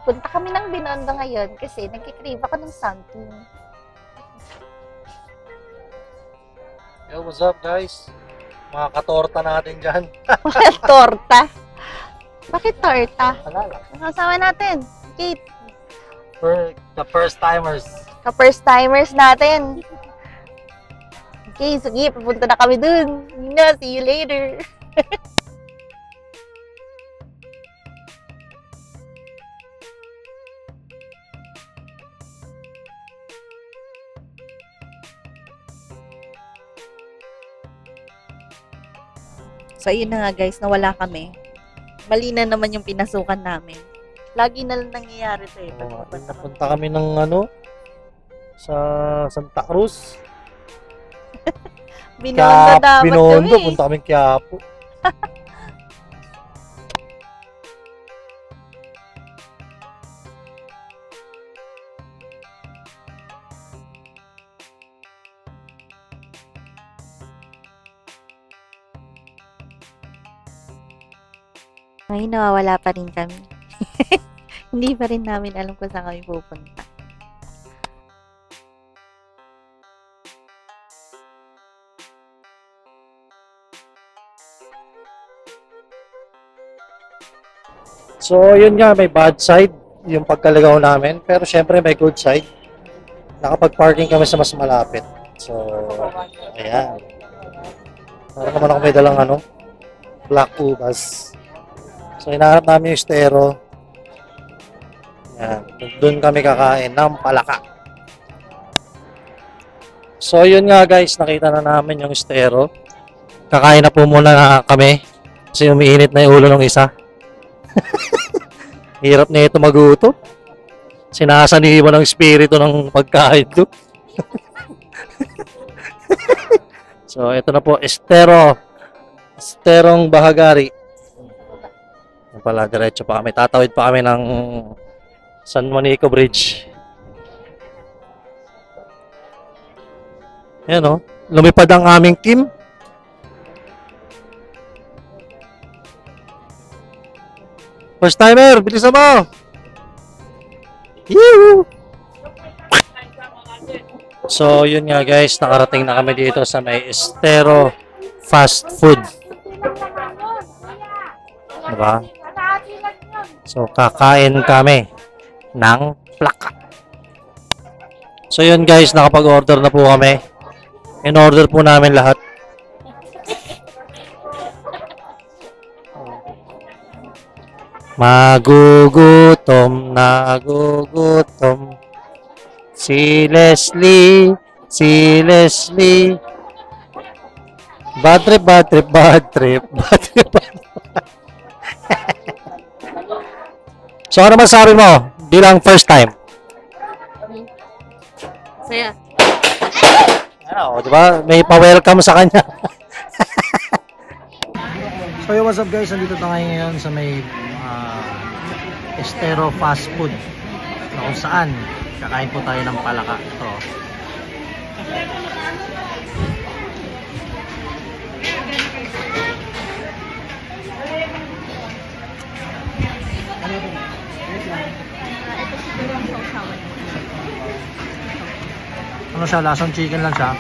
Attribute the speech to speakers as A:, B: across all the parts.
A: Punta kami ng Binondo ngayon kasi nagkikrave ako ng something.
B: Yo, what's up guys? Mga katorta natin dyan.
A: Torta? Bakit torta?
B: Alala.
A: Kasama natin, Kate.
B: For the first timers.
A: Ka-first timers natin. Okay, sige, pupunta na kami dun. See you later. So, ayun na nga guys, nawala kami. Mali na naman yung pinasukan namin. Lagi na lang nangyayari ito eh.
B: Napunta kami ng sa Santa Cruz.
A: Binondo dapat
B: Binondo,
A: kami.
B: punta kami Quiapo.
A: Ngayon nawawala pa rin kami. Hindi pa rin namin alam kung saan kami pupunta.
B: So, yun nga, may bad side yung pagkaligaw namin. Pero syempre may good side. Nakapag-parking kami sa mas malapit. So, ayan. Meron naman ako may dalang black ubas. So, hinahanap namin yung estero. Ayan. Doon kami kakain ng palaka. So, yun nga guys, nakita na namin yung estero. Kakain na po muna kami. Kasi umiinit na yung ulo ng isa. Hirap na ito magutom. Sinasaniwan ng espiritu ng pagkain ko. So, ito na po, estero. Esterong Bahagari. Yan pala, diretso pa kami. Tatawid pa kami ng San Monico Bridge. Ayan o. Lumipad ang aming team. First timer, bilisan mo! Yoo! So, yun nga guys, nakarating na kami dito sa may Estero Fast Food. Diba? So, kakain kami ng plaka. So, yun guys, nakapag-order na po kami. In-order po namin lahat. Magugutom, nagugutom. Si Leslie, si Leslie. Bad trip, bad trip, bad trip, bad trip. So, ano masabi mo bilang first time?
A: Saya.
B: Ano, di ba? May pa-welcome sa kanya. So, yo, what's up guys? Nandito tayo ngayon sa may Estero Fast Food na kung saan kakain po tayo ng palaka. Ito. Ano siya? Lasang chicken lang siya.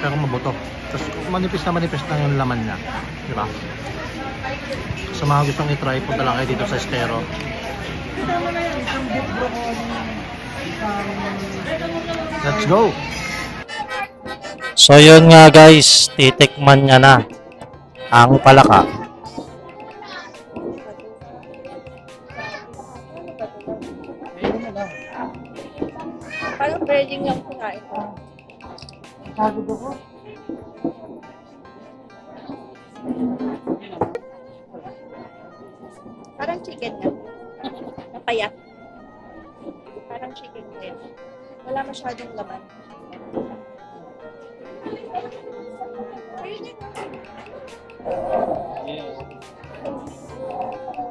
B: Pero mabuto. Tapos manipis na yung laman niya. Diba? Sa mga gustong i-try, punta lang kayo dito sa Estero. Let's go! So yun nga guys, titikman niya na ang palaka.
A: Parang breading lang kunain ko.
B: Pagod ako.
A: Parang chicken lang. Napayat. Parang chicken din. Wala masyadong laman. Ayun yun.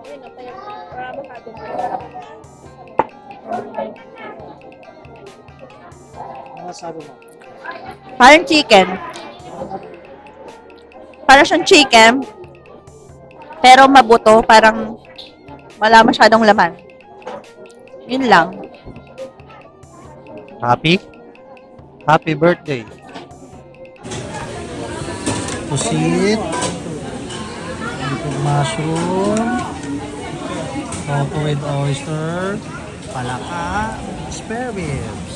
A: Ayun, napayat. Wala masyadong laman.
B: Ano sabi mo?
A: Parang chicken. Parang siyang chicken. Pero mabuto. Parang wala masyadong laman. Yun lang.
B: Happy? Happy birthday. Pusit. Mushroom. Tofu with oyster. Palaka. Spare ribs.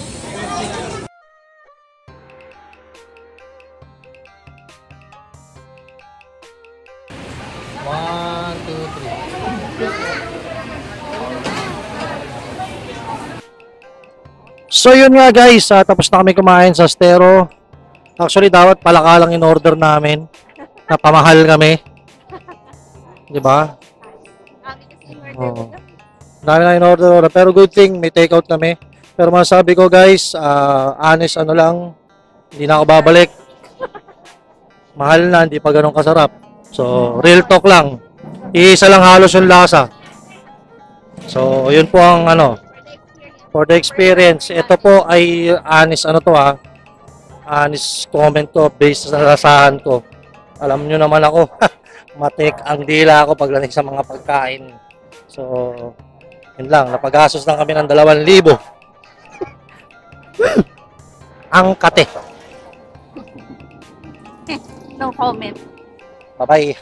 B: One, two, three. So yun nga guys, tapos na kami kumain sa Stero. Actually dapat palaka lang in order namin. Napamahal kami. 'Di ba? Oo. Dami na in order, pero good thing may take out kami. Pero masasabi ko guys, honest ano lang, hindi na ako babalik. Mahal na, hindi pa ganun kasarap. So, real talk lang. Iisa lang halos yung lasa. So, yun po ang ano, for the experience. Ito po ay honest ano to honest comment ko based sa lasahan ko. Alam nyo naman ako, matik ang dila ako pagdating sa mga pagkain. So, yun lang, napagastos lang kami ng 2,000. Ang kate.
A: No comment.
B: Bye-bye.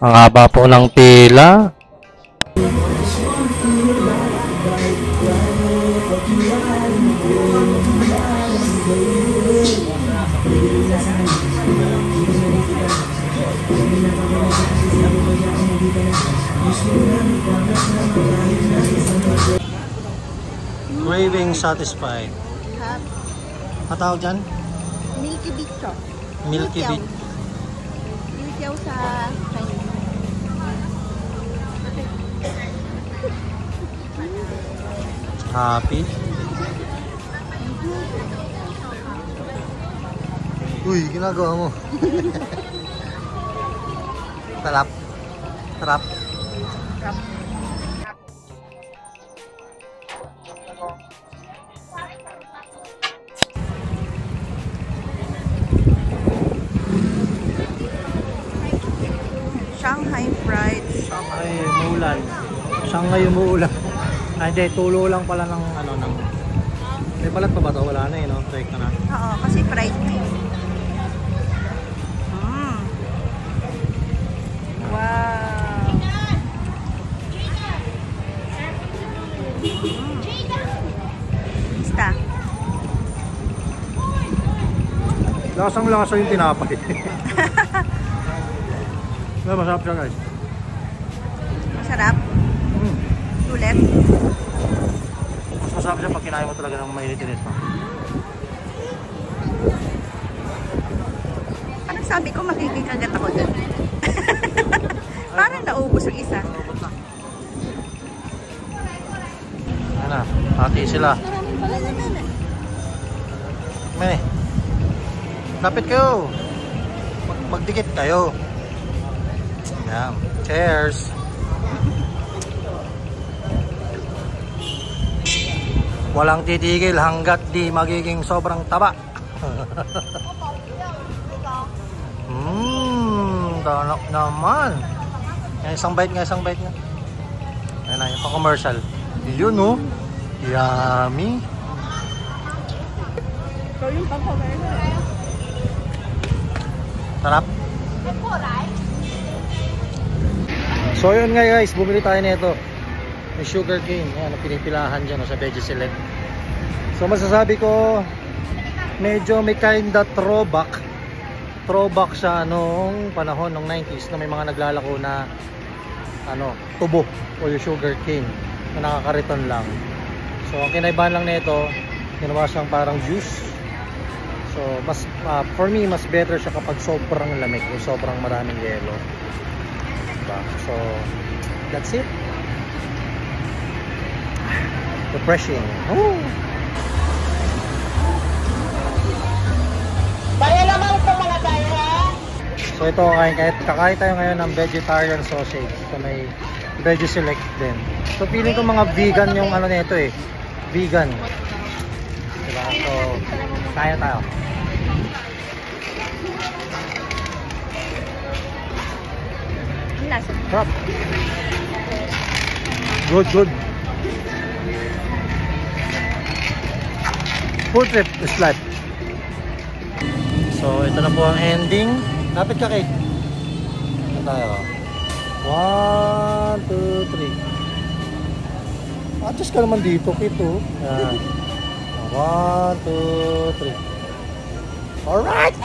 B: Ang haba po ng pila. Craving satisfied. Ang tawag dyan?
A: Milky Bicho.
B: Milky bit.
A: Milky sa Chinese.
B: Happy. Uy, ginagawa mo. Sarap. Sarap.
A: Shanghai fried.
B: Shanghai umuulan. Shanghai umuulan. Ay, hindi. Tulo lang pala ng ano ng... May balat pa ba ito? Wala na eh, no? Check na na.
A: Oo, kasi fried na eh. Wow. Basta.
B: Lasang-lasa yung tinapay. Masarap siya guys.
A: Masarap. Ulit.
B: Mas masarap siya pag kinain mo talaga ng mainit-init pa.
A: Anong sabi ko, makikikagat ako dun? Parang naubos yung isa.
B: Ayan na, hati sila.
A: Maraming pala naman eh.
B: May, lapit kayo. Magdikit kayo. Ayan. Cheers. Walang titigil hanggat di magiging sobrang taba. Danak naman. Isang bite nga, isang bite nga. Ayan na, yung pa-commercial. Yun oh. Yummy.
A: So yung pang-commercial.
B: Sarap. So yun nga guys, bumili tayo nito. May sugar cane. Ayan, pinipilahan dyan sa Veggie Select. So masasabi ko, medyo may kinda throwback siya noong panahon ng 90s na may mga naglalako na ano, tubo o yung sugar cane na nakakariton lang. So ang kinaibahan lang nito, ginawa siyang parang juice. So mas for me mas better siya kapag sobrang lamig o sobrang maraming yelo. Diba? So that's it. Refreshing. Oh. So ito, kakain tayo ngayon ng vegetarian sausage. So may Veggie Select din. So feeling ko mga vegan yung ano nito eh. Vegan. Diba? So kaya tayo.
A: Ang lasa.
B: Sarap. Good, good. Food trip is life. So, ito na po ang ending. Lapit ka, Kate. Ito tayo. 1, 2, 3. Adjust ka naman dito, Kate. Oh. Yan. 1, 2, 3. Alright!